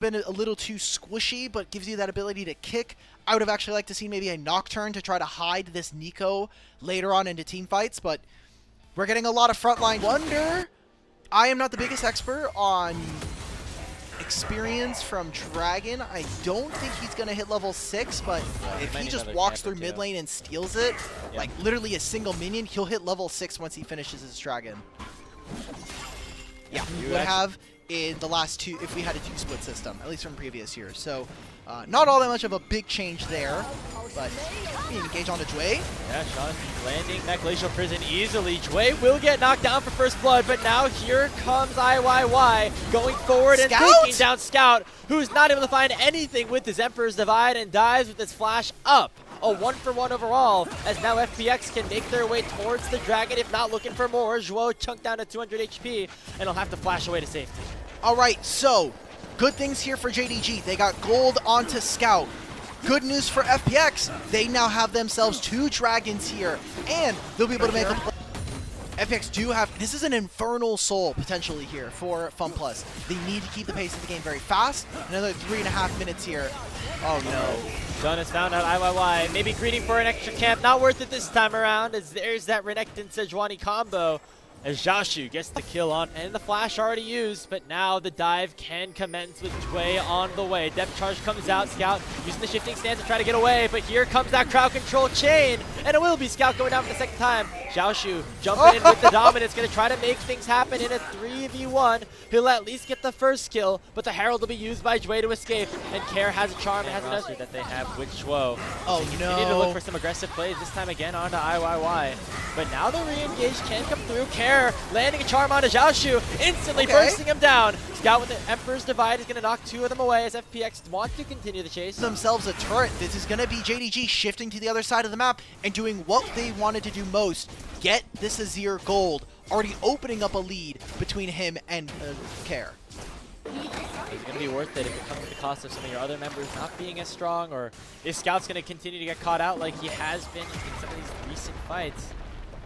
been a little too squishy, but gives you that ability to kick. I would have actually liked to see maybe a Nocturne to try to hide this Nico later on into team fights, but we're getting a lot of frontline wonder. I am not the biggest expert on experience from Dragon. I don't think he's going to hit level 6, but if he just walks through mid lane and steals it, like literally a single minion, he'll hit level 6 once he finishes his Dragon. Yeah, we would have in the last two, if we had a 2-split system, at least from previous years. So not all that much of a big change there, but we engage on to Jway. Yeah, Sean landing that Glacial Prison easily. Jway will get knocked down for first blood, but now here comes IYY going forward and taking down Scout, who's not able to find anything with his Emperor's Divide and dies with his flash up. A 1-for-1 overall, as now FPX can make their way towards the Dragon, if not looking for more. Zhuo chunked down to 200 HP, and he'll have to flash away to safety. All right, so good things here for JDG. They got gold onto Scout. Good news for FPX. They now have themselves 2 Dragons here, and they'll be able to make a play. FPX do have, this is an infernal soul potentially here for FunPlus. They need to keep the pace of the game very fast. Another 3.5 minutes here. Oh no. John has found out IYY, maybe greeting for an extra camp. Not worth it this time around, as there's that Renekton Sejuani combo. As Jashu gets the kill on, and the flash already used, but now the dive can commence with Jway on the way. Depth charge comes out, Scout using the shifting stance to try to get away, but here comes that crowd control chain, and it will be Scout going down for the second time. Jashu jumping in with the dominance, going to try to make things happen in a 3v1. He'll at least get the first kill, but the Herald will be used by Jway to escape, and Care has a charm and has another that they have with Zhuo. Oh so no. They need to look for some aggressive plays, this time again onto IYY. But now the re-engage can come through. Care landing a charm onto Jashu, instantly bursting him down. Scout with the Emperor's Divide is going to knock 2 of them away as FPX want to continue the chase. Themselves a turret. This is going to be JDG shifting to the other side of the map and doing what they wanted to do most. Get this Azir gold. Already opening up a lead between him and Care. It's going to be worth it if it comes at the cost of some of your other members not being as strong, or if Scout's going to continue to get caught out like he has been in some of these recent fights.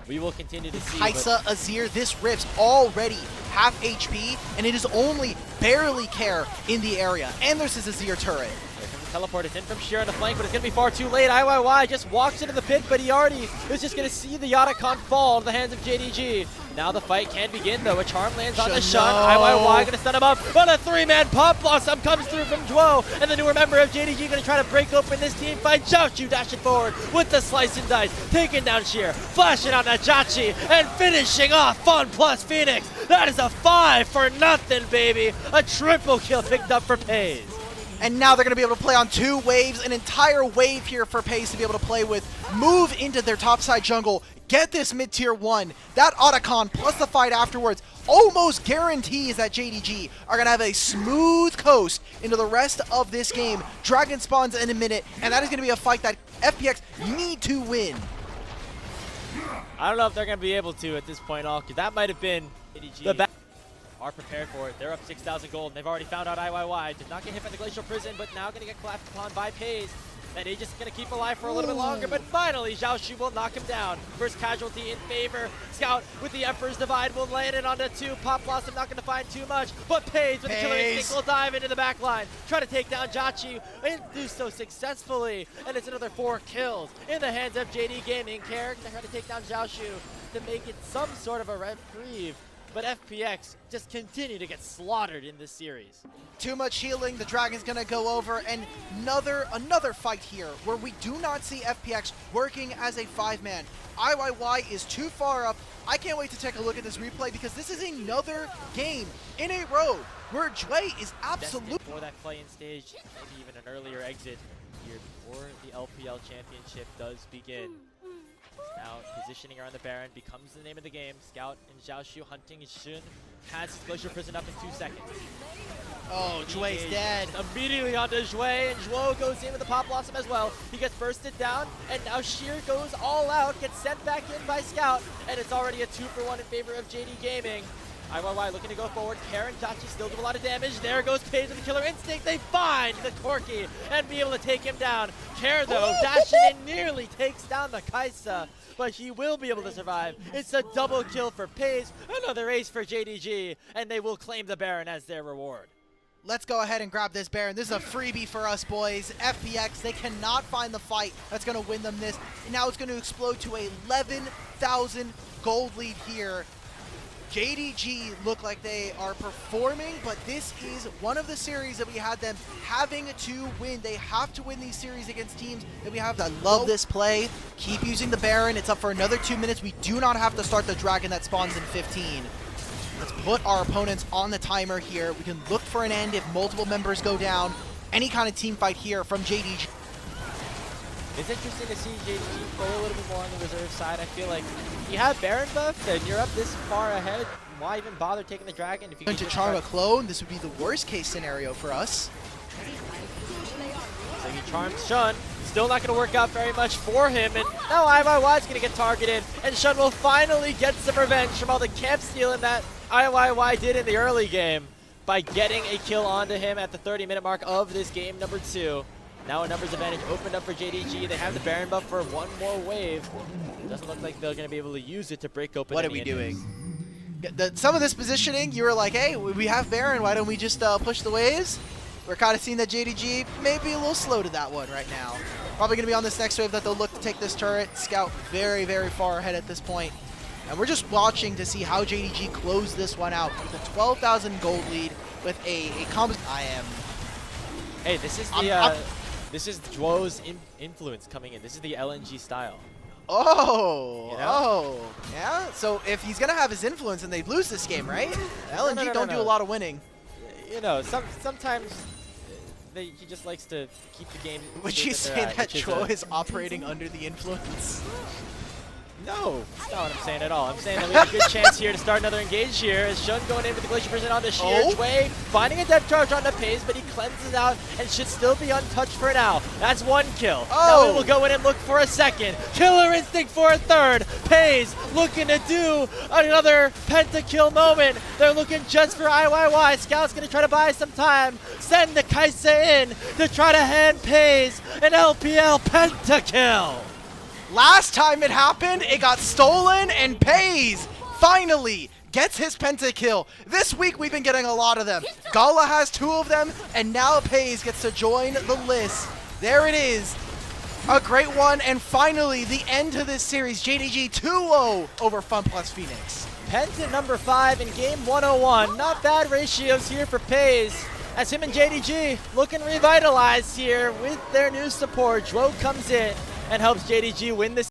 We will continue to see. Kaisa, Azir, this rips already half HP, and it is only barely Care in the area. And there's his Azir turret. Here comes the teleport. It's in from Sheer on the flank, but it's going to be far too late. IYY just walks into the pit, but he already is just going to see the Yatacon fall into the hands of JDG. Now the fight can begin, though. A charm lands on the shot. IYY going to stun him up, but a 3-man pop blossom comes through from Zhuo, and the newer member of JDG going to try to break open this team fight. Jashu dashing forward with the slice and dice, taking down Sheer, flashing on Najachi, and finishing off FunPlus Phoenix. That is a 5-for-0, baby. A triple kill picked up for FaZe. And now they're going to be able to play on 2 waves, an entire wave here for FaZe to be able to play with. Move into their topside jungle, get this mid-tier 1. That Otacon plus the fight afterwards almost guarantees that JDG are going to have a smooth coast into the rest of this game. Dragon spawns in a minute, and that is going to be a fight that FPX need to win. I don't know if they're going to be able to at this point, all, because that might have been the back. Are prepared for it. They're up 6,000 gold, and they've already found out IYY. Did not get hit by the Glacial Prison, but now going to get collapsed upon by FaZe. And he's just going to keep alive for a little bit longer, but finally, Jashu will knock him down. First casualty in favor. Scout with the Emperor's Divide will land it onto 2. Pop Blossom not going to find too much, but FaZe with the killer instinct will dive into the back line. Try to take down Jachi, and do so successfully. And it's another 4 kills in the hands of JD Gaming. Care to try to take down Jashu to make it some sort of a reprieve. But FPX just continue to get slaughtered in this series. Too much healing, the Dragon's gonna go over, and another fight here where we do not see FPX working as a 5-man. IYY is too far up. I can't wait to take a look at this replay because this is another game in a row where Jway is absolutely for that play-in stage, maybe even an earlier exit here before the LPL championship does begin. Now positioning around the Baron becomes the name of the game. Scout and Jashu hunting Shun has his Glacial Prison up in 2 seconds. Oh, Jway's dead. Immediately onto Jway, and Zhuo goes in with the Pop Blossom as well. He gets bursted down, and now Sheer goes all out, gets sent back in by Scout, and it's already a 2-for-1 in favor of JD Gaming. IYY looking to go forward. Karen Jachi still do a lot of damage. There goes FaZe with the killer instinct. They find the Corki and be able to take him down. Care though, dashing in, nearly takes down the Kaisa, but he will be able to survive. It's a double kill for FaZe, another ace for JDG, and they will claim the Baron as their reward. Let's go ahead and grab this Baron. This is a freebie for us, boys. FPX, they cannot find the fight that's going to win them this. And now it's going to explode to a 11,000 gold lead here. JDG look like they are performing, but this is one of the series that we had them having to win. They have to win these series against teams that we have. I love this play. Keep using the Baron. It's up for another 2 minutes. We do not have to start the Dragon that spawns in 15. Let's put our opponents on the timer here. We can look for an end if multiple members go down. Any kind of team fight here from JDG. It's interesting to see JDG play a little bit more on the reserve side. I feel like if you have Baron buff and you're up this far ahead, why even bother taking the Dragon? If you going to charm a clone, this would be the worst case scenario for us. So he charms Shun. Still not going to work out very much for him, and now IYY is going to get targeted, and Shun will finally get some revenge from all the camp stealing that IYY did in the early game by getting a kill onto him at the 30-minute mark of this game number 2. Now a numbers advantage opened up for JDG. They have the Baron buff for one more wave. Doesn't look like they're going to be able to use it to break open. What are we doing? Some of this positioning, you were like, hey, we have Baron. Why don't we just push the waves? We're kind of seeing that JDG may be a little slow to that one right now. Probably going to be on this next wave that they'll look to take this turret. Scout very, very far ahead at this point. And we're just watching to see how JDG close this one out with a 12,000 gold lead with a combo. Hey, this is the this is Dwo's influence coming in. This is the LNG style. Oh, you know? Oh, yeah. So if he's gonna have his influence, and they lose this game, right? LNG don't do a lot of winning. You know, sometimes he just likes to keep the game. Would you say that Dwo is operating under the influence? No, that's not what I'm saying at all. I'm saying that we have a good chance here to start another engage here as Shun going in with the Glacier Prison on the Sheer. Dway finding a depth charge on the Pace, but he cleanses out and should still be untouched for now. That's one kill. Now we will go in and look for a second. Killer Instinct for a third. Pace looking to do another pentakill moment. They're looking just for IYY. Scout's going to try to buy some time. Send the Kaisa in to try to hand Pace an LPL pentakill. Last time it happened, it got stolen, and Pays finally gets his pentakill. This week we've been getting a lot of them. Gala has 2 of them, and now Pays gets to join the list. There it is. A great one, and finally the end to this series. JDG 2-0 over FunPlus Phoenix. Penta number 5 in game 101. Not bad ratios here for Pays, as him and JDG looking revitalized here with their new support. Dwo comes in and helps JDG win this.